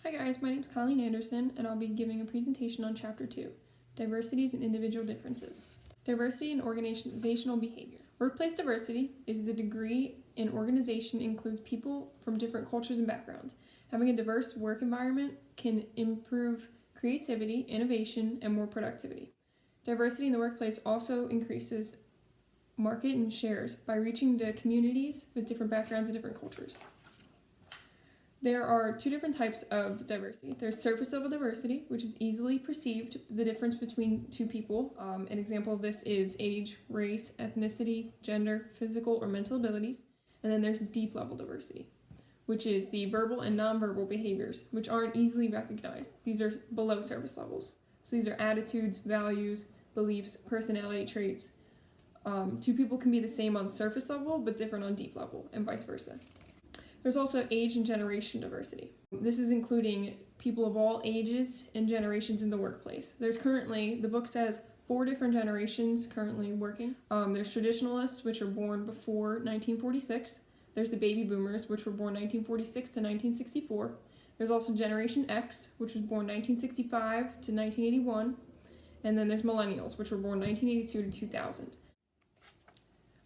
Hi guys, my name is Colleen Anderson, and I'll be giving a presentation on Chapter 2, Diversities and Individual Differences. Diversity in Organizational Behavior. Workplace diversity is the degree an organization includes people from different cultures and backgrounds. Having a diverse work environment can improve creativity, innovation, and more productivity. Diversity in the workplace also increases market and shares by reaching the communities with different backgrounds and different cultures. There are two different types of diversity. There's surface level diversity, which is easily perceived, the difference between two people. An example of this is age, race, ethnicity, gender, physical or mental abilities. And then there's deep level diversity, which is the verbal and nonverbal behaviors, which aren't easily recognized. These are below surface levels. So these are attitudes, values, beliefs, personality traits. Two people can be the same on surface level, but different on deep level, and vice versa. There's also age and generation diversity. This is including people of all ages and generations in the workplace. There's currently, the book says, 4 different generations currently working. There's traditionalists, which were born before 1946. There's the baby boomers, which were born 1946 to 1964. There's also Generation X, which was born 1965 to 1981. And then there's millennials, which were born 1982 to 2000.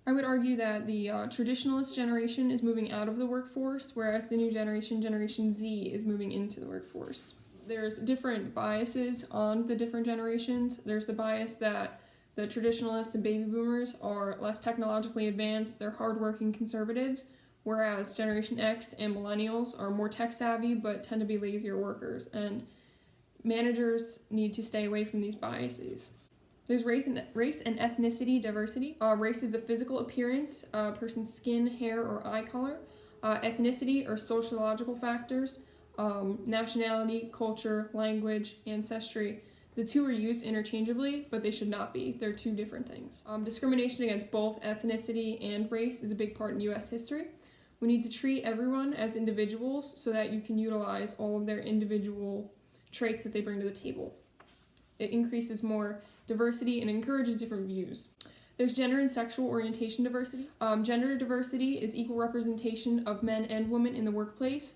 I would argue that the traditionalist generation is moving out of the workforce, whereas the new generation, Generation Z, is moving into the workforce. There's different biases on the different generations. There's the bias that the traditionalists and baby boomers are less technologically advanced, they're hardworking conservatives, whereas Generation X and millennials are more tech savvy but tend to be lazier workers, and managers need to stay away from these biases. There's race and ethnicity diversity. Race is the physical appearance, a person's skin, hair, or eye color. Ethnicity are sociological factors, nationality, culture, language, ancestry. The two are used interchangeably, but they should not be. They're two different things. Discrimination against both ethnicity and race is a big part in U.S. history. We need to treat everyone as individuals so that you can utilize all of their individual traits that they bring to the table. It increases more diversity and encourages different views. There's gender and sexual orientation diversity. Gender diversity is equal representation of men and women in the workplace.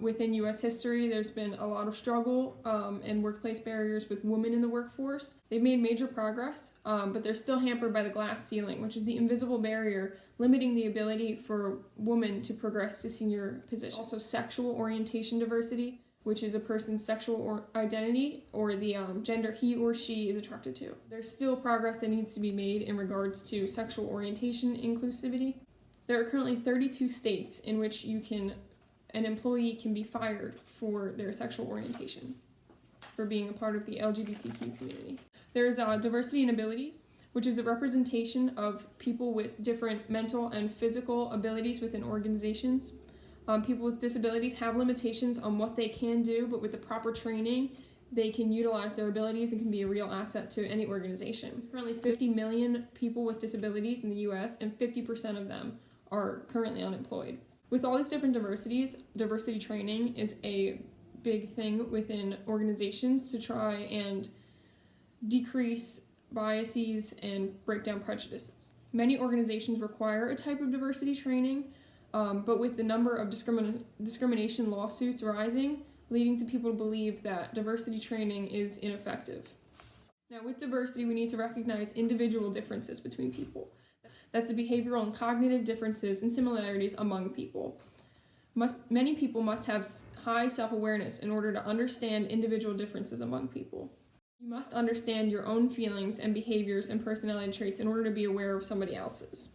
Within U.S. history, there's been a lot of struggle and workplace barriers with women in the workforce. They've made major progress, but they're still hampered by the glass ceiling, which is the invisible barrier limiting the ability for women to progress to senior positions. Also, sexual orientation diversity, which is a person's sexual identity or the gender he or she is attracted to. There's still progress that needs to be made in regards to sexual orientation inclusivity. There are currently 32 states in which an employee can be fired for their sexual orientation, for being a part of the LGBTQ community. There's diversity in abilities, which is the representation of people with different mental and physical abilities within organizations. People with disabilities have limitations on what they can do, but with the proper training, they can utilize their abilities and can be a real asset to any organization. There's currently 50 million people with disabilities in the US, and 50% of them are currently unemployed. With all these different diversities, diversity training is a big thing within organizations to try and decrease biases and break down prejudices. Many organizations require a type of diversity training, but with the number of discrimination lawsuits rising, leading to people to believe that diversity training is ineffective. Now, with diversity, we need to recognize individual differences between people. That's the behavioral and cognitive differences and similarities among people. Many people must have high self-awareness in order to understand individual differences among people. You must understand your own feelings and behaviors and personality traits in order to be aware of somebody else's.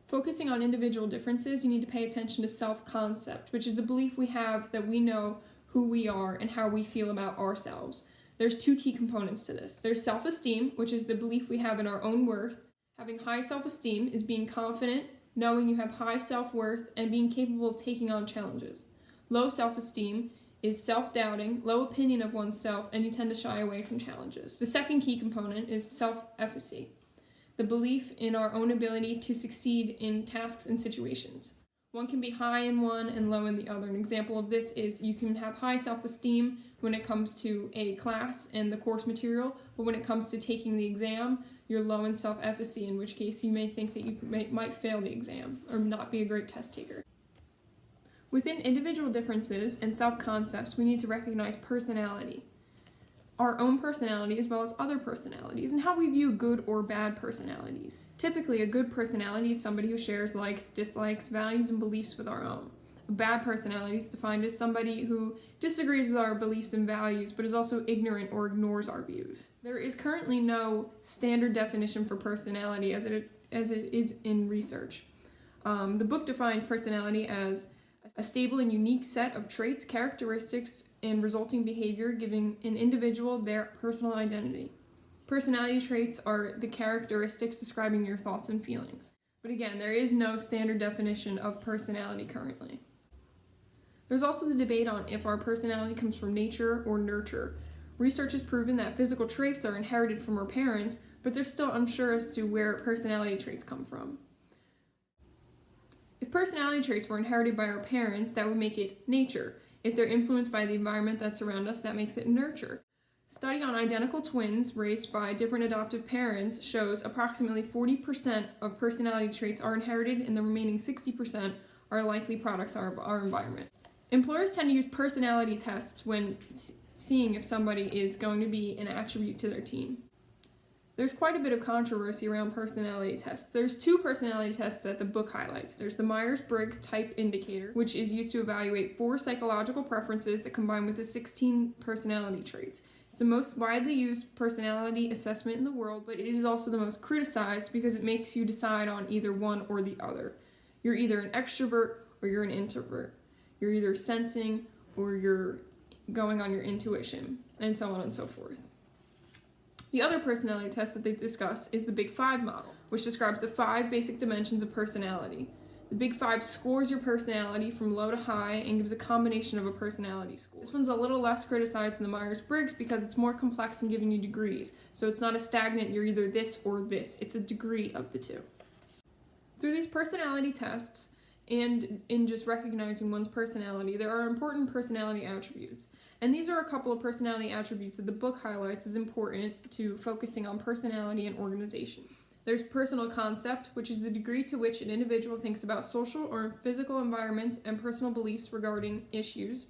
Focusing on individual differences, you need to pay attention to self-concept, which is the belief we have that we know who we are and how we feel about ourselves. There's 2 key components to this. There's self-esteem, which is the belief we have in our own worth. Having high self-esteem is being confident, knowing you have high self-worth, and being capable of taking on challenges. Low self-esteem is self-doubting, low opinion of oneself, and you tend to shy away from challenges. The second key component is self-efficacy, the belief in our own ability to succeed in tasks and situations. One can be high in one and low in the other. An example of this is you can have high self-esteem when it comes to a class and the course material, but when it comes to taking the exam, you're low in self-efficacy, in which case you may think that you might fail the exam or not be a great test taker. Within individual differences and self-concepts, we need to recognize personality, our own personality as well as other personalities, and how we view good or bad personalities. Typically, a good personality is somebody who shares likes, dislikes, values, and beliefs with our own. A bad personality is defined as somebody who disagrees with our beliefs and values, but is also ignorant or ignores our views. There is currently no standard definition for personality as it is in research. The book defines personality as a stable and unique set of traits, characteristics, and resulting behavior giving an individual their personal identity. Personality traits are the characteristics describing your thoughts and feelings. But again, there is no standard definition of personality currently. There's also the debate on if our personality comes from nature or nurture. Research has proven that physical traits are inherited from our parents, but they're still unsure as to where personality traits come from. If personality traits were inherited by our parents, that would make it nature. If they're influenced by the environment that surrounds us, that makes it nurture. Study on identical twins raised by different adoptive parents shows approximately 40% of personality traits are inherited and the remaining 60% are likely products of our environment. Employers tend to use personality tests when seeing if somebody is going to be an attribute to their team. There's quite a bit of controversy around personality tests. There's two personality tests that the book highlights. There's the Myers-Briggs Type Indicator, which is used to evaluate 4 psychological preferences that combine with the 16 personality traits. It's the most widely used personality assessment in the world, but it is also the most criticized because it makes you decide on either one or the other. You're either an extrovert or you're an introvert. You're either sensing or you're going on your intuition, and so on and so forth. The other personality test that they discuss is the Big Five model, which describes the 5 basic dimensions of personality. The Big Five scores your personality from low to high and gives a combination of a personality score. This one's a little less criticized than the Myers-Briggs because it's more complex in giving you degrees, so it's not a stagnant, you're either this or this. It's a degree of the two. Through these personality tests, and in just recognizing one's personality, there are important personality attributes. And these are a couple of personality attributes that the book highlights as important to focusing on personality and organization. There's personal concept, which is the degree to which an individual thinks about social or physical environments and personal beliefs regarding issues.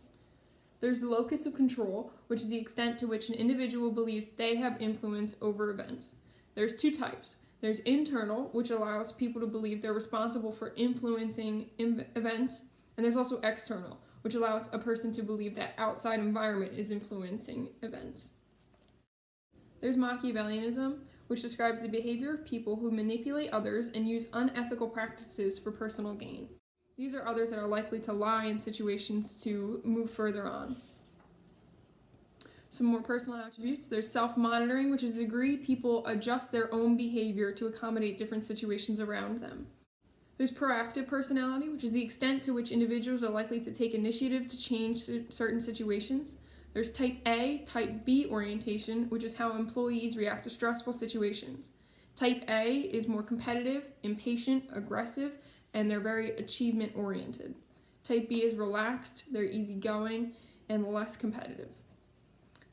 There's the locus of control, which is the extent to which an individual believes they have influence over events. There's 2 types. There's internal, which allows people to believe they're responsible for influencing events, and there's also external, which allows a person to believe that outside environment is influencing events. There's Machiavellianism, which describes the behavior of people who manipulate others and use unethical practices for personal gain. These are others that are likely to lie in situations to move further on. Some more personal attributes. There's self-monitoring, which is the degree people adjust their own behavior to accommodate different situations around them. There's proactive personality, which is the extent to which individuals are likely to take initiative to change certain situations. There's type A, type B orientation, which is how employees react to stressful situations. Type A is more competitive, impatient, aggressive, and they're very achievement-oriented. Type B is relaxed, they're easygoing, and less competitive.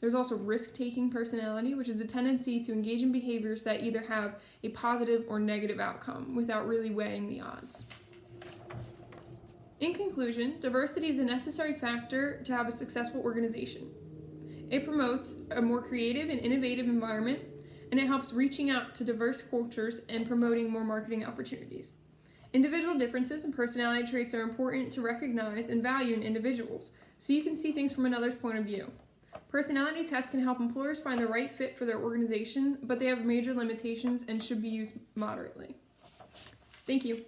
There's also risk-taking personality, which is a tendency to engage in behaviors that either have a positive or negative outcome without really weighing the odds. In conclusion, diversity is a necessary factor to have a successful organization. It promotes a more creative and innovative environment, and it helps reaching out to diverse cultures and promoting more marketing opportunities. Individual differences and personality traits are important to recognize and value in individuals, so you can see things from another's point of view. Personality tests can help employers find the right fit for their organization, but they have major limitations and should be used moderately. Thank you.